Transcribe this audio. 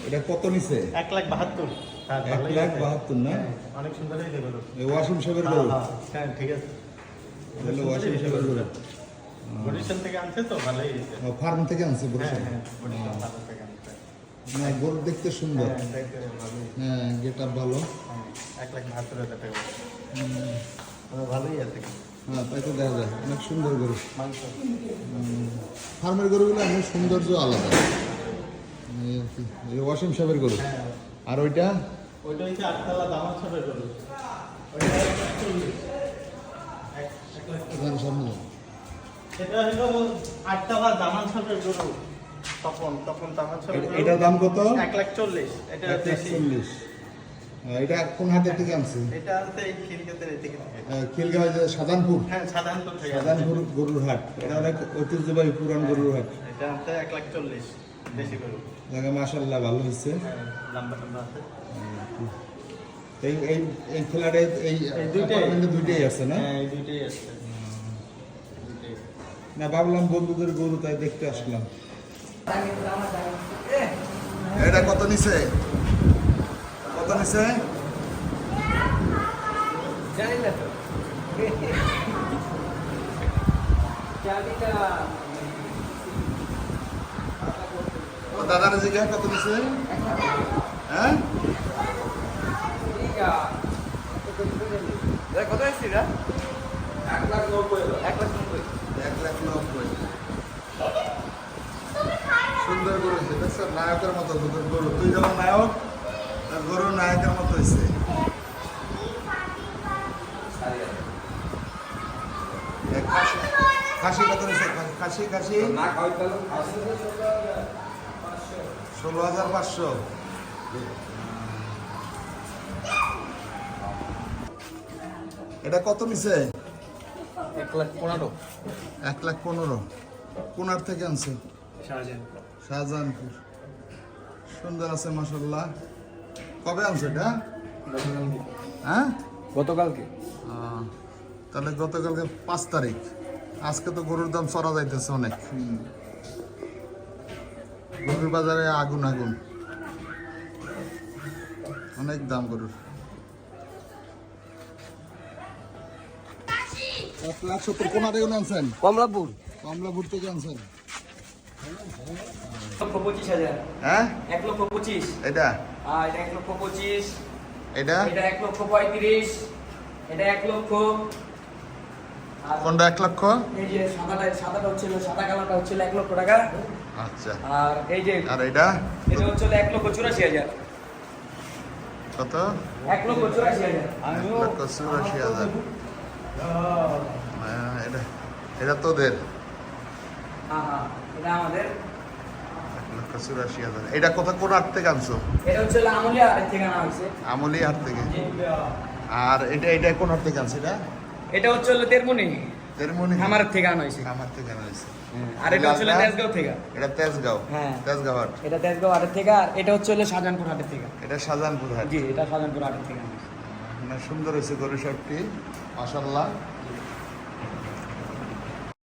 এটা কত নিছে? 1,72,000। 1,72,000 না? অনেক সুন্দর হয়েছে গরু। এই ওয়াসিম সাহেবের গরু। হ্যাঁ ঠিক আছে। বললো ওয়াসিম সাহেবের গরু। বরিশাল থেকে আনছে তো ভালোই হয়েছে। ফার্ম থেকে আনছে বরিশাল। হ্যাঁ বরিশাল ফার্ম থেকে আনছে। না গরু দেখতে সুন্দর। হ্যাঁ দেখতে ভালোই। হ্যাঁ গেটআপ ভালো। 1,72,000 টাকা। ভালোই আছে। হ্যাঁ তাই তো দেখা যায় অনেক সুন্দর গরু। মাংস। ফার্মের গরুগুলো অনেক সৌন্দর্য আলাদা। এই আর কি। এই ওয়াসিম সাহেবের গরু। হ্যাঁ। আর ওইটা? ওইটা হচ্ছে 8 তলা দামাল ছাপের গরু। ওইটা 1,40,000। 1,40,000। এখানে সামনে যাও। এটা হলো 8 তলা দামাল ছাপের গরু। তখন দামাল ছাপের গরু। এটার দাম কত? 1,40,000। এটা দেশি। 1,40,000। এটা কোন হাতে থেকে আনছে? এটা আনতে এই খিলগাতের থেকে। খিলগাঁও যে সাধারণপুর। হ্যাঁ সাধারণপুর থেকে। সাধারণপুর গরুর হাট। এটা অনেক ঐতিহ্যবাহী পুরান গরুর হাট। এটা আনতে 1,40,000 দেশি গরু। জায়গা মাশাআল্লাহ ভালো হয়েছে। হ্যাঁ লম্বা লম্বা আছে। এই এই এই খেলাটা এই অ্যাপার্টমেন্টে দুইটাই আছে না? হ্যাঁ এই দুইটাই আছে। না ভাবলাম বন্ধুদের গরু তাই দেখতে আসলাম। এটা কত নিছে? কত নিছে? জানি না তো। ও দাদার জিজ্ঞাসা কত নিছে? হ্যাঁ? কত আসছি না? 1,90,000। 1,90,000। 1,90,000। সুন্দর গরু হয়েছে দেখছো নায়কের মতো তোদের গরু। তুই যেমন নায়ক তার গরু নায়কের মতো হয়েছে। খাসি কত নিছে? খাসি খাসি 16,500। এটা কত নিছে? 1,15,000। 1,15,000। কোনার থেকে আনছে? শাহজাহানপুর। শাহজাহানপুর। সুন্দর আছে মাশাআল্লাহ। কবে আনছে এটা? হ্যাঁ গতকালকে। তাহলে গতকালকে 5 তারিখ। আজকে তো গরুর দাম চড়া যাইতেছে অনেক। গরুর বাজারে আগুন আগুন অনেক দাম গরুর। 1,70,000 কোনা থেকে আনছেন? কমলাপুর। কমলাপুর থেকে আনছেন? 1,25,000। হ্যাঁ 1,25,000। এটা আর এটা 1,25,000। এটা এটা 1,35,000। এটা 1,00,000। আর কোনটা 1,00,000? এই যে সাদাটা হচ্ছিল, সাদা কালারটা হচ্ছিল 1,00,000 টাকা। আচ্ছা আর এই যে আর এটা এটা হচ্ছিল 1,84,000। কত? 1,84,000। 1,84,000। এটা এটা তোদের হ্যাঁ এটা আমাদের। 1,84,000। এটা কোথা কোন হাট থেকে আনছো? এটা হচ্ছে আমলিয়া হাট থেকে আনা হয়েছে। আমলি হাট থেকে। আর এটা এটা কোন হাট থেকে আনছে? এটা এটা হচ্ছে তেরমুনি তেরমুনি খামার থেকে আনা হয়েছে। খামার থেকে আনা হয়েছে। আর এটা হচ্ছে তেজগাঁও থেকে। এটা তেজগাঁও। হ্যাঁ তেজগাঁও হাট। এটা তেজগাঁও হাটের থেকে। আর এটা হচ্ছে শাহজাহানপুর হাটের থেকে। এটা শাহজাহানপুর হাট। জি এটা শাহজাহানপুর হাটের থেকে আনা হয়েছে। মানে সুন্দর হয়েছে গরু সবটি মাশাআল্লাহ।